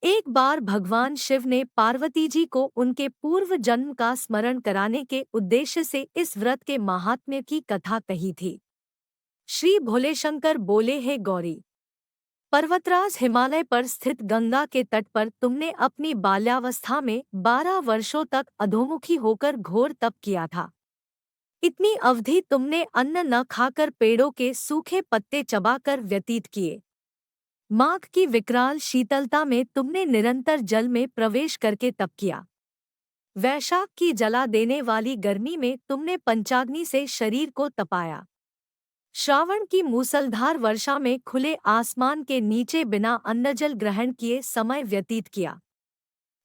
एक बार भगवान शिव ने पार्वती जी को उनके पूर्व जन्म का स्मरण कराने के उद्देश्य से इस व्रत के महात्म्य की कथा कही थी। श्री भोलेशंकर बोले, हे गौरी, पर्वतराज हिमालय पर स्थित गंगा के तट पर तुमने अपनी बाल्यावस्था में 12 वर्षों तक अधोमुखी होकर घोर तप किया था। इतनी अवधि तुमने अन्न न खाकर पेड़ों के सूखे पत्ते चबाकर व्यतीत किए। माघ की विकराल शीतलता में तुमने निरंतर जल में प्रवेश करके तप किया। वैशाख की जला देने वाली गर्मी में तुमने पंचाग्नि से शरीर को तपाया। श्रावण की मूसलधार वर्षा में खुले आसमान के नीचे बिना अन्नजल ग्रहण किए समय व्यतीत किया।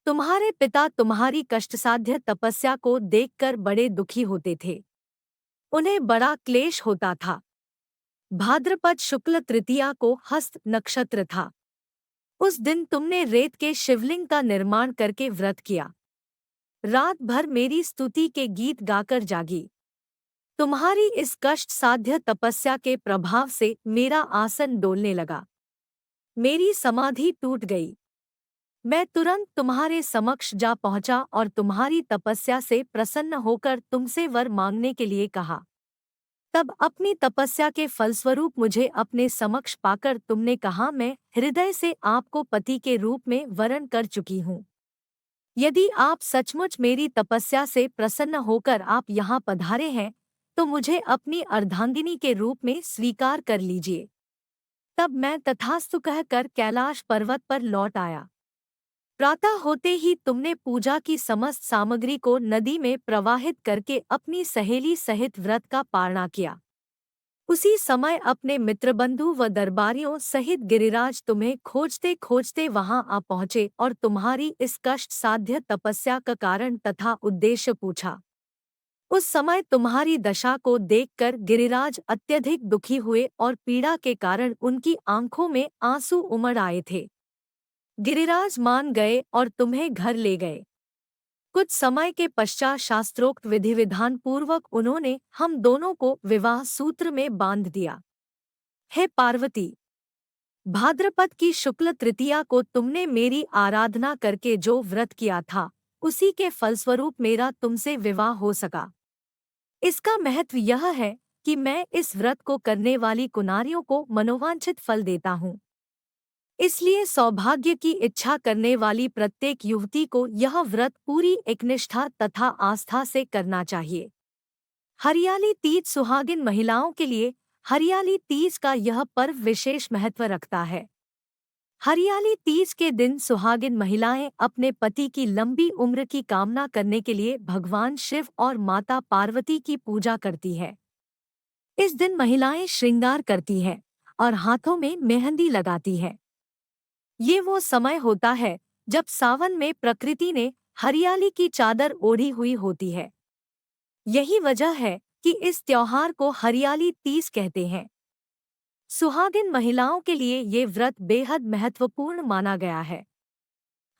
तुम्हारे पिता तुम्हारी कष्टसाध्य तपस्या को देखकर बड़े दुखी होते थे। उन्हें बड़ा क्लेश होता था। भाद्रपद शुक्ल तृतीया को हस्त नक्षत्र था। उस दिन तुमने रेत के शिवलिंग का निर्माण करके व्रत किया। रात भर मेरी स्तुति के गीत गाकर जागी। तुम्हारी इस कष्ट साध्य तपस्या के प्रभाव से मेरा आसन डोलने लगा। मेरी समाधि टूट गई। मैं तुरंत तुम्हारे समक्ष जा पहुंचा और तुम्हारी तपस्या से प्रसन्न होकर तुमसे वर मांगने के लिए कहा। तब अपनी तपस्या के फलस्वरूप मुझे अपने समक्ष पाकर तुमने कहा, मैं हृदय से आपको पति के रूप में वरण कर चुकी हूँ। यदि आप सचमुच मेरी तपस्या से प्रसन्न होकर आप यहाँ पधारे हैं तो मुझे अपनी अर्धांगिनी के रूप में स्वीकार कर लीजिए। तब मैं तथास्तु कहकर कैलाश पर्वत पर लौट आया। प्रातः होते ही तुमने पूजा की समस्त सामग्री को नदी में प्रवाहित करके अपनी सहेली सहित व्रत का पारणा किया। उसी समय अपने मित्रबंधु व दरबारियों सहित गिरिराज तुम्हें खोजते खोजते वहां आ पहुँचे और तुम्हारी इस कष्ट साध्य तपस्या का कारण तथा उद्देश्य पूछा। उस समय तुम्हारी दशा को देखकर गिरिराज अत्यधिक दुखी हुए और पीड़ा के कारण उनकी आंखों में आंसू उमड़ आए थे। गिरिराज मान गए और तुम्हें घर ले गए। कुछ समय के पश्चात शास्त्रोक्त विधि विधान पूर्वक उन्होंने हम दोनों को विवाह सूत्र में बांध दिया। हे पार्वती, भाद्रपद की शुक्ल तृतीया को तुमने मेरी आराधना करके जो व्रत किया था उसी के फलस्वरूप मेरा तुमसे विवाह हो सका। इसका महत्व यह है कि मैं इस व्रत को करने वाली कुनारियों को मनोवांछित फल देता हूँ। इसलिए सौभाग्य की इच्छा करने वाली प्रत्येक युवती को यह व्रत पूरी एकनिष्ठा तथा आस्था से करना चाहिए। हरियाली तीज सुहागिन महिलाओं के लिए हरियाली तीज का यह पर्व विशेष महत्व रखता है। हरियाली तीज के दिन सुहागिन महिलाएं अपने पति की लंबी उम्र की कामना करने के लिए भगवान शिव और माता पार्वती की पूजा करती है। इस दिन महिलाएं श्रृंगार करती हैं और हाथों में मेहंदी लगाती हैं। ये वो समय होता है जब सावन में प्रकृति ने हरियाली की चादर ओढ़ी हुई होती है। यही वजह है कि इस त्योहार को हरियाली तीज कहते हैं। सुहागिन महिलाओं के लिए ये व्रत बेहद महत्वपूर्ण माना गया है।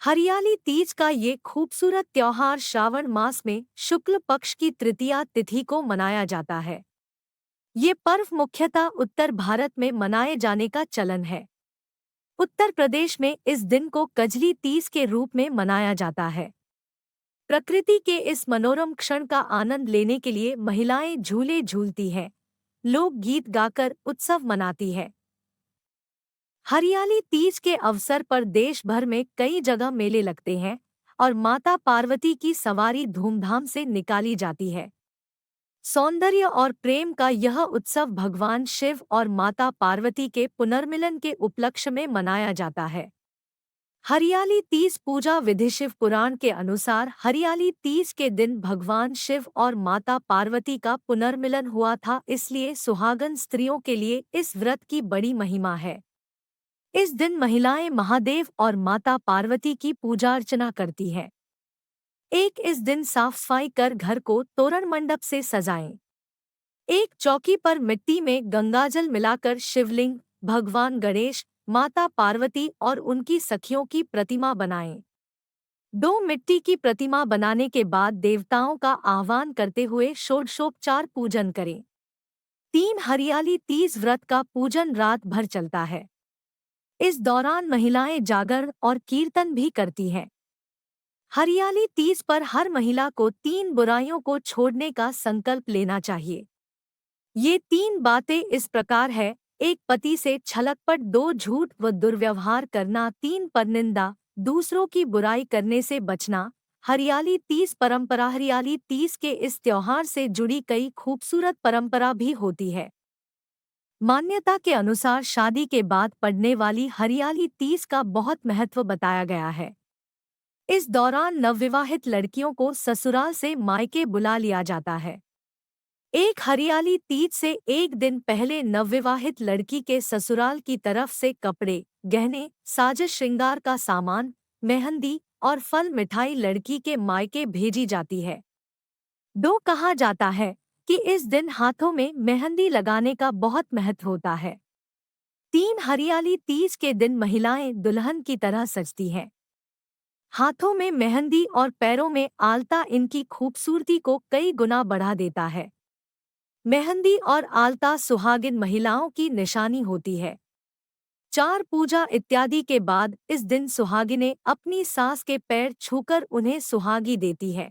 हरियाली तीज का ये खूबसूरत त्योहार श्रावण मास में शुक्ल पक्ष की तृतीया तिथि को मनाया जाता है। ये पर्व मुख्यतः उत्तर भारत में मनाए जाने का चलन है। उत्तर प्रदेश में इस दिन को कजली तीज के रूप में मनाया जाता है। प्रकृति के इस मनोरम क्षण का आनंद लेने के लिए महिलाएं झूले झूलती हैं, लोक गीत गाकर उत्सव मनाती है। हरियाली तीज के अवसर पर देश भर में कई जगह मेले लगते हैं और माता पार्वती की सवारी धूमधाम से निकाली जाती है। सौंदर्य और प्रेम का यह उत्सव भगवान शिव और माता पार्वती के पुनर्मिलन के उपलक्ष्य में मनाया जाता है। हरियाली तीज पूजा विधि शिव पुराण के अनुसार हरियाली तीज के दिन भगवान शिव और माता पार्वती का पुनर्मिलन हुआ था, इसलिए सुहागन स्त्रियों के लिए इस व्रत की बड़ी महिमा है। इस दिन महिलाएं महादेव और माता पार्वती की पूजा अर्चना करती हैं। इस दिन साफ सफाई कर घर को तोरण मंडप से सजाएं। एक चौकी पर मिट्टी में गंगाजल मिलाकर शिवलिंग, भगवान गणेश, माता पार्वती और उनकी सखियों की प्रतिमा बनाएं। 2 मिट्टी की प्रतिमा बनाने के बाद देवताओं का आह्वान करते हुए षोडशोपचार पूजन करें। 3 हरियाली तीज व्रत का पूजन रात भर चलता है। इस दौरान महिलाएं जागर और कीर्तन भी करती हैं। हरियाली तीज पर हर महिला को 3 बुराइयों को छोड़ने का संकल्प लेना चाहिए। ये 3 बातें इस प्रकार है: 1 पति से छलकपट, 2 झूठ व दुर्व्यवहार करना, 3 परनिंदा, दूसरों की बुराई करने से बचना। हरियाली तीज परंपरा। हरियाली तीज के इस त्योहार से जुड़ी कई खूबसूरत परंपरा भी होती है। मान्यता के अनुसार शादी के बाद पड़ने वाली हरियाली तीज का बहुत महत्व बताया गया है। इस दौरान नवविवाहित लड़कियों को ससुराल से मायके बुला लिया जाता है। एक हरियाली तीज से एक दिन पहले नवविवाहित लड़की के ससुराल की तरफ से कपड़े, गहने, साज श्रृंगार का सामान, मेहंदी और फल मिठाई लड़की के मायके भेजी जाती है। कहा जाता है कि इस दिन हाथों में मेहंदी लगाने का बहुत महत्व होता है। 3 हरियाली तीज के दिन महिलाएं दुल्हन की तरह सजती हैं। हाथों में मेहंदी और पैरों में आलता इनकी खूबसूरती को कई गुना बढ़ा देता है। मेहंदी और आलता सुहागिन महिलाओं की निशानी होती है। 4 पूजा इत्यादि के बाद इस दिन सुहागिनें अपनी सास के पैर छूकर उन्हें सुहागी देती है।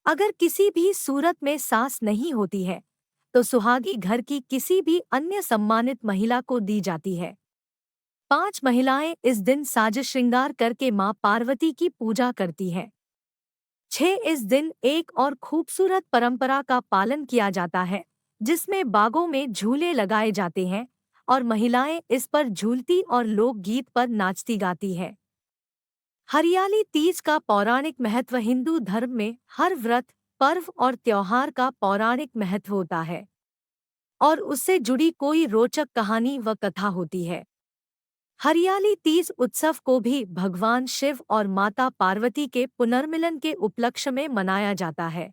अगर किसी भी सूरत में सास नहीं होती है तो सुहागी घर की किसी भी अन्य सम्मानित महिला को दी जाती है। 5 महिलाएं इस दिन साज श्रृंगार करके मां पार्वती की पूजा करती हैं। 6 इस दिन एक और खूबसूरत परंपरा का पालन किया जाता है, जिसमें बागों में झूले लगाए जाते हैं और महिलाएं इस पर झूलती और लोकगीत पर नाचती गाती है। हरियाली तीज का पौराणिक महत्व। हिंदू धर्म में हर व्रत, पर्व और त्योहार का पौराणिक महत्व होता है और उससे जुड़ी कोई रोचक कहानी व कथा होती है। हरियाली तीज उत्सव को भी भगवान शिव और माता पार्वती के पुनर्मिलन के उपलक्ष्य में मनाया जाता है।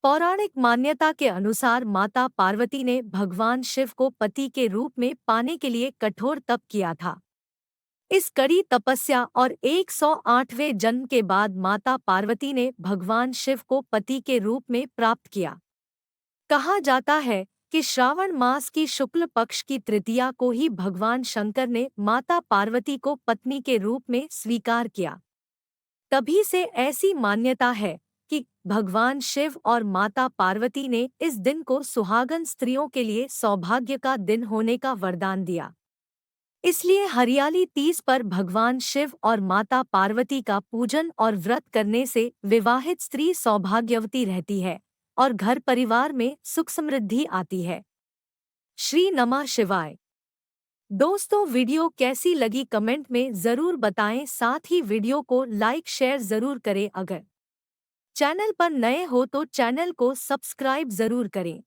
पौराणिक मान्यता के अनुसार माता पार्वती ने भगवान शिव को पति के रूप में पाने के लिए कठोर तप किया था। इस कड़ी तपस्या और 108वें जन्म के बाद माता पार्वती ने भगवान शिव को पति के रूप में प्राप्त किया। कहा जाता है कि श्रावण मास की शुक्ल पक्ष की तृतीया को ही भगवान शंकर ने माता पार्वती को पत्नी के रूप में स्वीकार किया। तभी से ऐसी मान्यता है कि भगवान शिव और माता पार्वती ने इस दिन को सुहागन स्त्रियों के लिए सौभाग्य का दिन होने का वरदान दिया। इसलिए हरियाली तीज पर भगवान शिव और माता पार्वती का पूजन और व्रत करने से विवाहित स्त्री सौभाग्यवती रहती है और घर परिवार में सुख समृद्धि आती है। श्री नमः शिवाय। दोस्तों, वीडियो कैसी लगी कमेंट में ज़रूर बताएं। साथ ही वीडियो को लाइक शेयर ज़रूर करें। अगर चैनल पर नए हो तो चैनल को सब्सक्राइब ज़रूर करें।